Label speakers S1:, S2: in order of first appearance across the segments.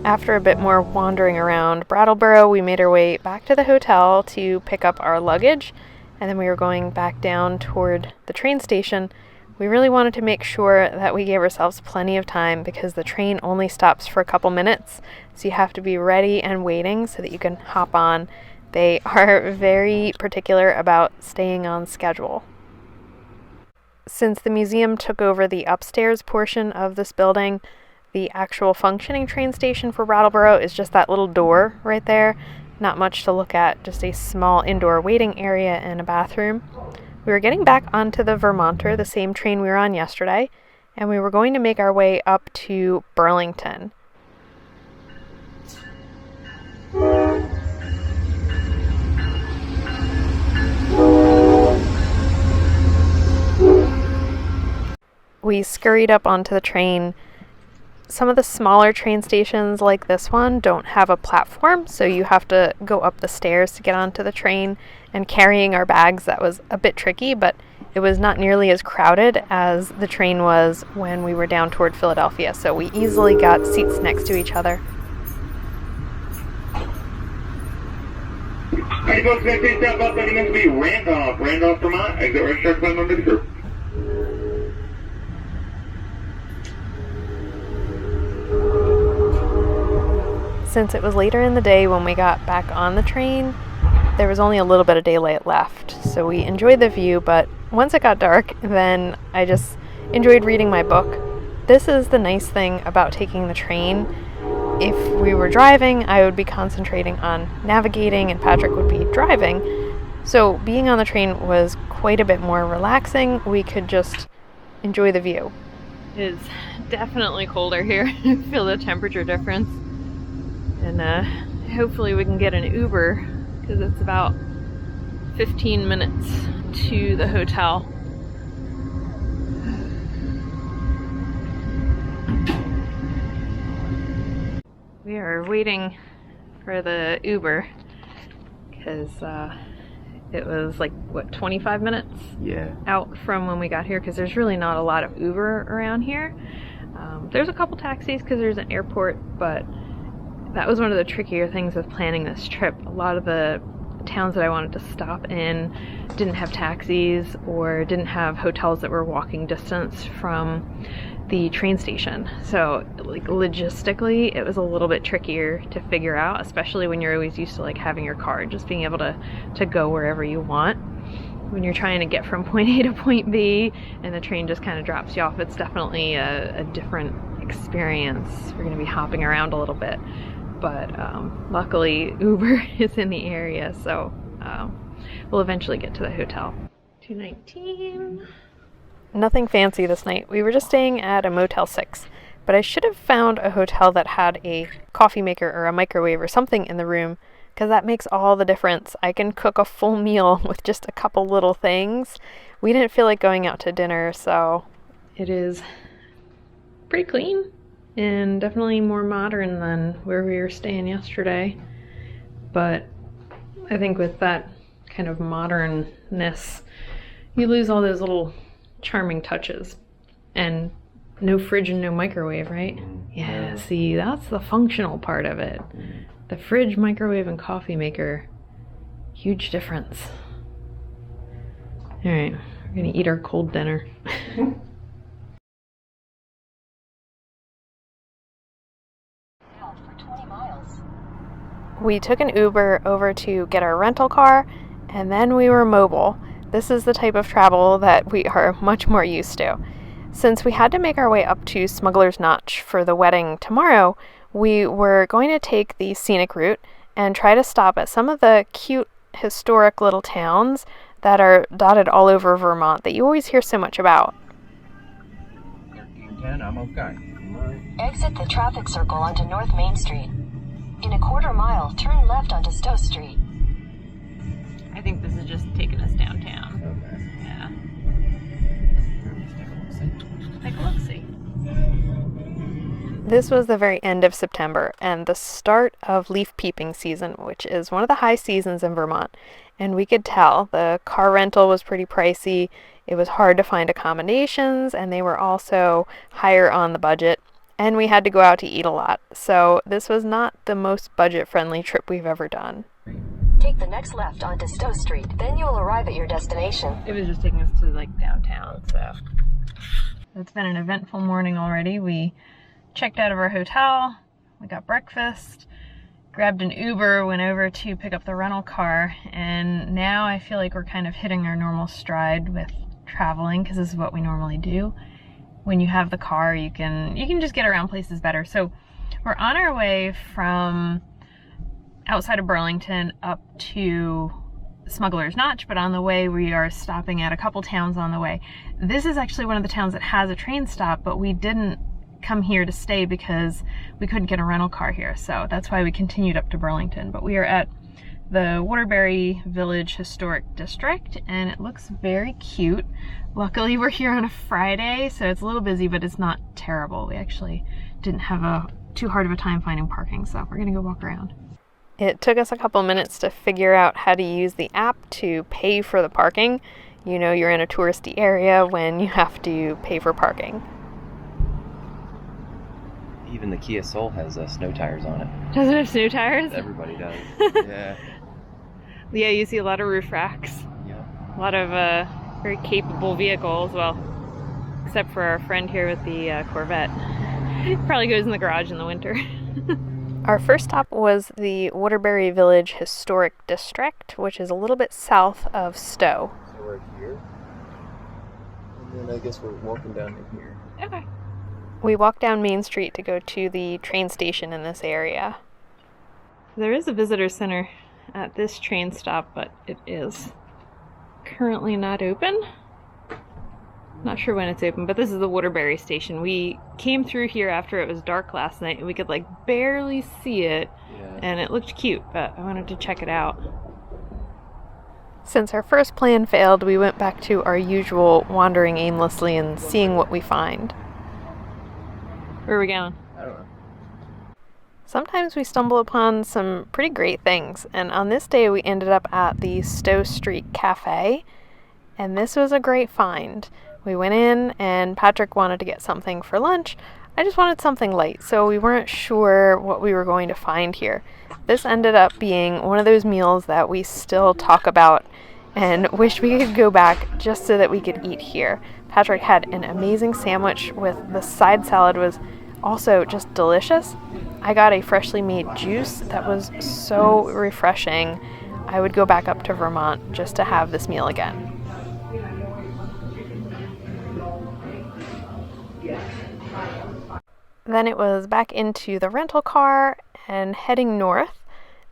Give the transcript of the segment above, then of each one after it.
S1: After a bit more wandering around Brattleboro, we made our way back to the hotel to pick up our luggage, and then we were going back down toward the train station. We really wanted to make sure that we gave ourselves plenty of time because the train only stops for a couple minutes, so you have to be ready and waiting so that you can hop on. They are very particular about staying on schedule. Since the museum took over the upstairs portion of this building, the actual functioning train station for Brattleboro is just that little door right there. Not much to look at, just a small indoor waiting area and a bathroom. We were getting back onto the Vermonter, the same train we were on yesterday, and we were going to make our way up to Burlington. We scurried up onto the train. Some of the smaller train stations like this one don't have a platform, so you have to go up the stairs to get onto the train, and carrying our bags, that was a bit tricky, but it was not nearly as crowded as the train was when we were down toward Philadelphia, so we easily got seats next to each other.
S2: Hey folks, next station stop bus heading to be Randolph, Vermont. Exit registered by member of the group.
S1: Since it was later in the day when we got back on the train, there was only a little bit of daylight left, so we enjoyed the view, but once it got dark, then I just enjoyed reading my book. This is the nice thing about taking the train. If we were driving, I would be concentrating on navigating and Patrick would be driving, so being on the train was quite a bit more relaxing. We could just enjoy the view. It is definitely colder here. I feel the temperature difference. And hopefully we can get an Uber because it's about 15 minutes to the hotel. We are waiting for the Uber because it was like, what, 25 minutes?
S3: Yeah.
S1: Out from when we got here because there's really not a lot of Uber around here. There's a couple taxis because there's an airport, but that was one of the trickier things with planning this trip. A lot of the towns that I wanted to stop in didn't have taxis or didn't have hotels that were walking distance from the train station. So like logistically, it was a little bit trickier to figure out, especially when you're always used to like having your car and just being able to go wherever you want. When you're trying to get from point A to point B and the train just kind of drops you off, it's definitely a different experience. We're going to be hopping around a little bit. But luckily Uber is in the area, so we'll eventually get to the hotel. 219. Nothing fancy this night. We were just staying at a Motel 6, but I should have found a hotel that had a coffee maker or a microwave or something in the room, because that makes all the difference. I can cook a full meal with just a couple little things. We didn't feel like going out to dinner, so it is pretty clean. And definitely more modern than where we were staying yesterday. But I think with that kind of modernness, you lose all those little charming touches. And no fridge and no microwave, right? Yeah, see, that's the functional part of it. The fridge, microwave, and coffee maker, huge difference. All right, we're gonna eat our cold dinner. We took an Uber over to get our rental car, and then we were mobile. This is the type of travel that we are much more used to. Since we had to make our way up to Smugglers Notch for the wedding tomorrow, we were going to take the scenic route and try to stop at some of the cute, historic little towns that are dotted all over Vermont that you always hear so much about.
S3: 1310, I'm okay.
S4: Exit the traffic circle onto North Main Street. In a quarter mile, turn left onto Stowe Street.
S1: I think this is just taking us downtown.
S3: Okay.
S1: Yeah.
S3: Take
S1: a look-see. This was the very end of September and the start of leaf peeping season, which is one of the high seasons in Vermont. And we could tell the car rental was pretty pricey. It was hard to find accommodations, and they were also higher on the budget. and we had to go out to eat a lot. So this was not the most budget-friendly trip we've ever done.
S4: Take the next left onto Stowe Street, then you'll arrive at your destination.
S1: It was just taking us to like downtown, so it's been an eventful morning already. We checked out of our hotel, we got breakfast, grabbed an Uber, went over to pick up the rental car, and now I feel like we're kind of hitting our normal stride with traveling, because this is what we normally do. When you have the car, you can just get around places better. So we're on our way from outside of Burlington up to Smugglers Notch, but on the way we are stopping at a couple towns on the way. This is actually one of the towns that has a train stop, but we didn't come here to stay because we couldn't get a rental car here, so that's why we continued up to Burlington. But we are at the Waterbury Village Historic District, and it looks very cute. Luckily we're here on a Friday, so it's a little busy, but it's not terrible. We actually didn't have too hard of a time finding parking, so we're gonna go walk around. It took us a couple minutes to figure out how to use the app to pay for the parking. You know you're in a touristy area when you have to pay for parking.
S3: Even the Kia Soul has snow tires on it.
S1: Does it have snow tires?
S3: Everybody does. Yeah.
S1: Yeah, you see a lot of roof racks.
S3: Yeah.
S1: A lot of very capable vehicles, well, except for our friend here with the Corvette. Probably goes in the garage in the winter. Our first stop was the Waterbury Village Historic District, which is a little bit south of Stowe.
S3: So we're here, and then I guess we're walking down in here.
S1: Okay. We walked down Main Street to go to the train station in this area. There is a visitor center at this train stop, but it is currently not open. Not sure when it's open, but this is the Waterbury station. We came through here after it was dark last night, and we could like barely see it, and it looked cute, but I wanted to check it out. Since our first plan failed, we went back to our usual wandering aimlessly and seeing what we find. Where are we going?
S3: I don't know.
S1: Sometimes we stumble upon some pretty great things, and on this day we ended up at the Stowe Street Cafe, and this was a great find. We went in, and Patrick wanted to get something for lunch. I just wanted something light, so we weren't sure what we were going to find here. This ended up being one of those meals that we still talk about and wish we could go back just so that we could eat here. Patrick had an amazing sandwich with the side salad was also just delicious. I got a freshly made juice that was so refreshing. I would go back up to Vermont just to have this meal again. Then it was back into the rental car and heading north.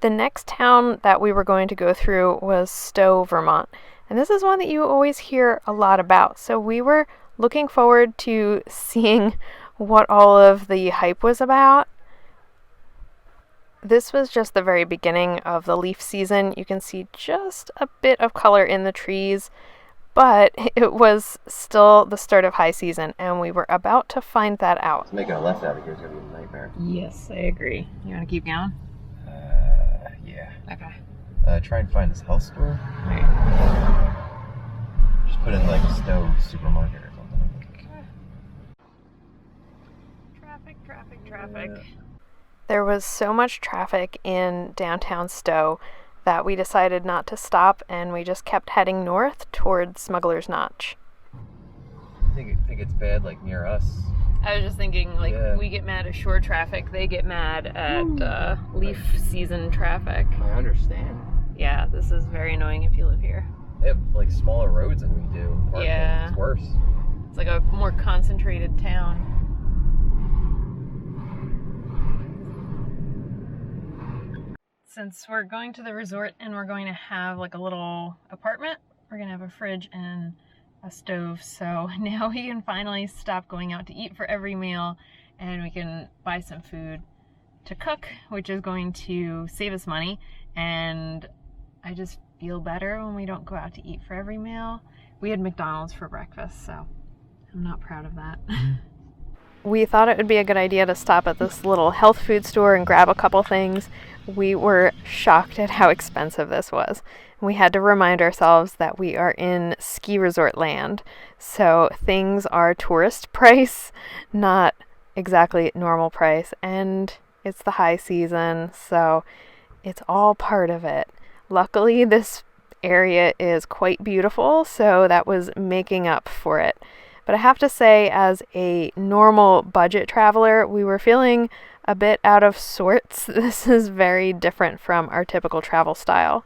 S1: The next town that we were going to go through was Stowe, Vermont. And this is one that you always hear a lot about. So we were looking forward to seeing what all of the hype was about. This was just the very beginning of the leaf season. You can see just a bit of color in the trees, but it was still the start of high season, and we were about to find that out.
S3: Making a left out of here is going to be a nightmare.
S1: Yes, I agree. You want to keep going?
S3: Yeah.
S1: Okay.
S3: Try and find this health store.
S1: Right.
S3: Just put in like a Stowe supermarket or something.
S1: Okay. Traffic. There was so much traffic in downtown Stowe that we decided not to stop, and we just kept heading north towards Smugglers Notch.
S3: I think it's bad like near us.
S1: I was just thinking, we get mad at shore traffic, they get mad at leaf season traffic.
S3: I understand.
S1: Yeah, this is very annoying if you live here.
S3: They have like smaller roads than we do. Parking.
S1: Yeah.
S3: It's worse.
S1: It's like a more concentrated town. Since we're going to the resort and we're going to have like a little apartment, we're going to have a fridge and a stove. So now we can finally stop going out to eat for every meal, and we can buy some food to cook, which is going to save us money. And I just feel better when we don't go out to eat for every meal. We had McDonald's for breakfast, so I'm not proud of that. We thought it would be a good idea to stop at this little health food store and grab a couple things. We were shocked at how expensive this was. We had to remind ourselves that we are in ski resort land, so things are tourist price, not exactly normal price, and it's the high season, so it's all part of it. Luckily, this area is quite beautiful, so that was making up for it. But I have to say, as a normal budget traveler, we were feeling a bit out of sorts. This is very different from our typical travel style.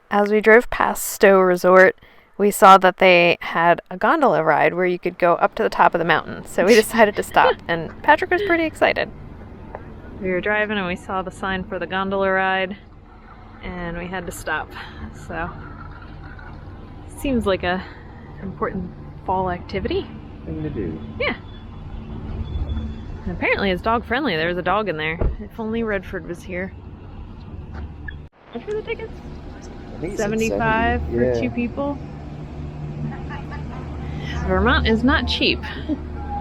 S1: As we drove past Stowe Resort, we saw that they had a gondola ride where you could go up to the top of the mountain. So we decided to stop, and Patrick was pretty excited. We were driving and we saw the sign for the gondola ride, and we had to stop. So, seems like a important fall activity.
S3: Thing to do.
S1: Yeah. And apparently it's dog friendly. There's a dog in there. If only Redford was here. How much were the tickets?
S3: I think it's
S1: 75
S3: 70.
S1: for
S3: Yeah.
S1: 2 people. Vermont is not cheap.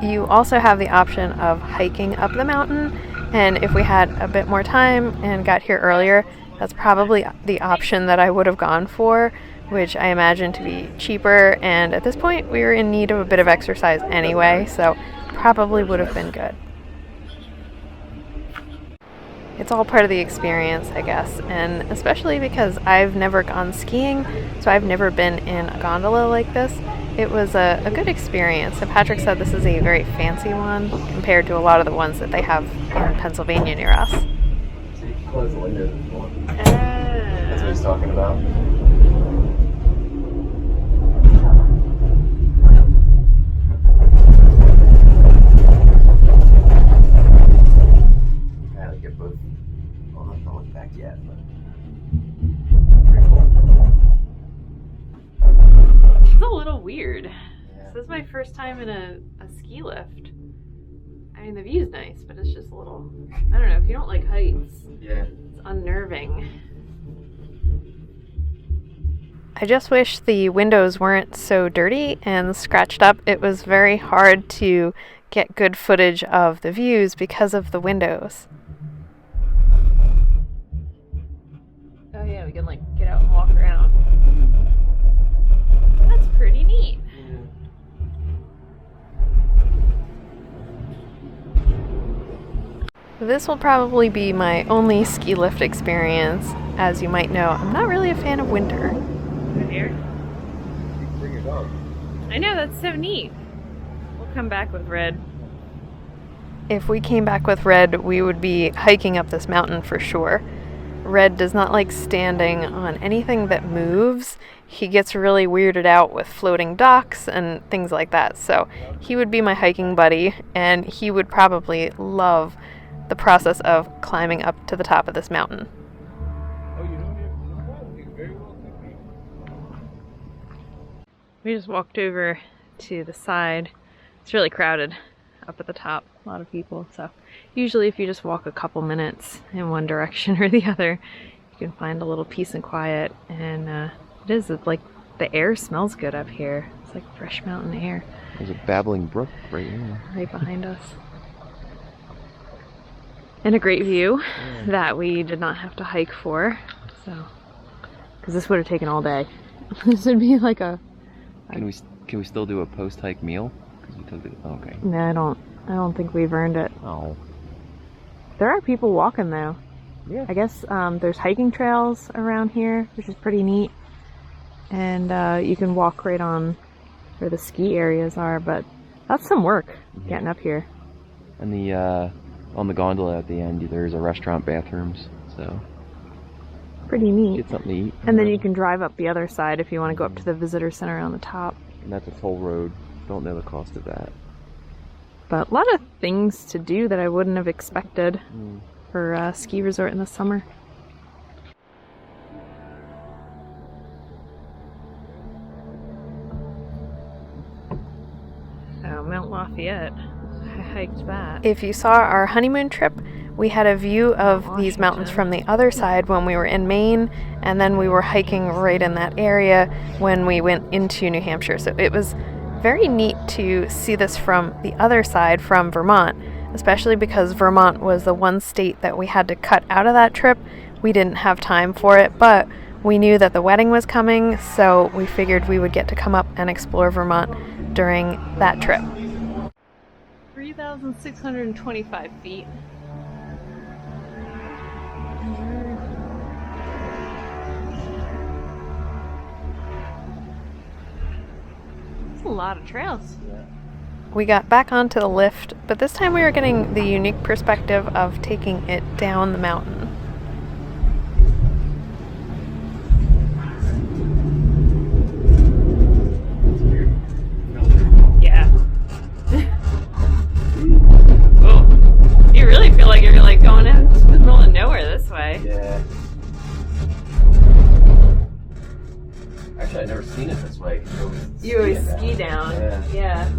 S1: You also have the option of hiking up the mountain, and if we had a bit more time and got here earlier, that's probably the option that I would have gone for, which I imagine to be cheaper, and at this point we were in need of a bit of exercise anyway, so probably would have been good. It's all part of the experience, I guess, and especially because I've never gone skiing, so I've never been in a gondola like this. It was a good experience, and Patrick said this is a very fancy one compared to a lot of the ones that they have in Pennsylvania near us.
S3: So you can close the windows if you want. That's what he's talking about. I had to get both. Well, I'm not going back yet, but pretty cool.
S1: It's a little weird.
S3: Yeah.
S1: This is my first time in a ski lift. I mean, the view's nice, but it's just a little, I don't know, if you don't like heights,
S3: Yeah.
S1: it's unnerving. I just wish the windows weren't so dirty and scratched up. It was very hard to get good footage of the views because of the windows. Oh yeah, we can like get out and walk around. That's pretty neat. This will probably be my only ski lift experience. As you might know, I'm not really a fan of winter. Here.
S3: You can bring your dog.
S1: I know, that's so neat. We'll come back with Red. If we came back with Red, we would be hiking up this mountain for sure. Red does not like standing on anything that moves. He gets really weirded out with floating docks and things like that. So he would be my hiking buddy, and he would probably love the process of climbing up to the top of this mountain. We just walked over to the side. It's really crowded up at the top, a lot of people. So usually if you just walk a couple minutes in one direction or the other, you can find a little peace and quiet. And it's like the air smells good up here. It's like fresh mountain air.
S3: There's a babbling brook right here.
S1: Right behind us. And a great view that we did not have to hike for. So, because this would have taken all day. This would be like a...
S3: Can we still do a post-hike meal? Because we took it. Oh, okay.
S1: No, I don't think we've earned it.
S3: Oh.
S1: There are people walking though.
S3: Yeah.
S1: I guess there's hiking trails around here, which is pretty neat. And you can walk right on where the ski areas are, but that's some work getting up here.
S3: And the on the gondola at the end, there's a restaurant bathrooms, so
S1: Pretty neat.
S3: get something to eat.
S1: And then you can drive up the other side if you want to go up to the visitor center on the top.
S3: And that's a toll road. Don't know the cost of that.
S1: But a lot of things to do that I wouldn't have expected for a ski resort in the summer. So Mount Lafayette, I hiked that. If you saw our honeymoon trip, we had a view of these mountains from the other side when we were in Maine, and then we were hiking right in that area when we went into New Hampshire. So it was very neat to see this from the other side, from Vermont, especially because Vermont was the one state that we had to cut out of that trip. We didn't have time for it, but we knew that the wedding was coming, so we figured we would get to come up and explore Vermont during that trip. Breathe 3,625 feet. That's a lot of trails.
S3: Yeah.
S1: We got back onto the lift, but this time we were getting the unique perspective of taking it down the mountain. Yeah. Oh, you really feel like you're like going into the middle of nowhere this way.
S3: Yeah. Actually, I've never seen it this way.
S1: You always ski down. Yeah.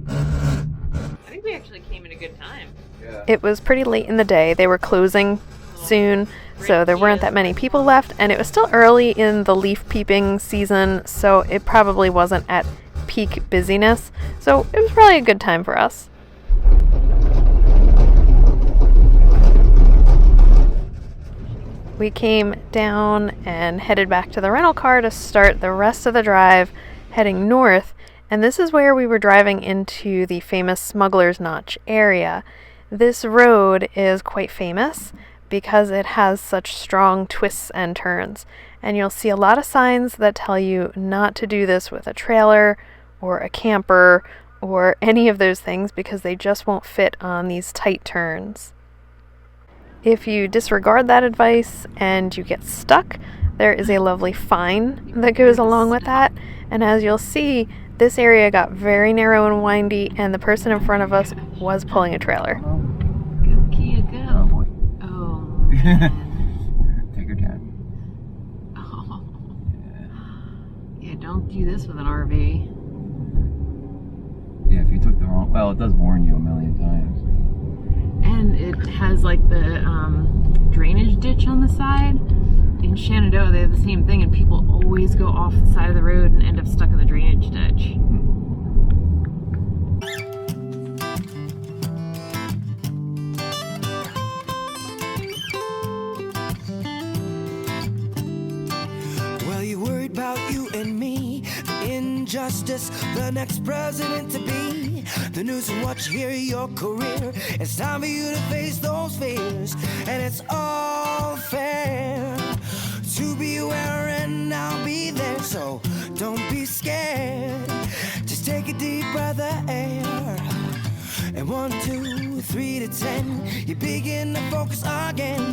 S1: I think we actually came at a good time.
S3: Yeah.
S1: It was pretty late in the day. They were closing soon, so there weren't that many people left, and it was still early in the leaf peeping season, so it probably wasn't at peak busyness. So it was probably a good time for us. We came down and headed back to the rental car to start the rest of the drive heading north, and this is where we were driving into the famous Smugglers Notch area. This road is quite famous because it has such strong twists and turns, and you'll see a lot of signs that tell you not to do this with a trailer or a camper or any of those things because they just won't fit on these tight turns. If you disregard that advice and you get stuck, there is a lovely fine that goes along with that. And as you'll see, this area got very narrow and windy, and the person in front of us was pulling a trailer.
S5: Go, Kia, go.
S3: Oh boy.
S5: Oh, man.
S3: Take your time.
S5: Oh. Yeah, don't do this with an RV.
S3: Yeah, if you took the wrong... Well, it does warn you a million times.
S5: And it has like the drainage ditch on the side. In Shenandoah, they have the same thing, and people always go off the side of the road and end up stuck in the drainage ditch.
S6: Well, you worried about you and me, the injustice, the next president to be, the news and what you hear, your career. It's time for you to face those fears, and it's all fair to be aware, and I'll be there, so don't be scared. Just take a deep breath of air, and 1, 2, 3 to 10, you begin to focus again.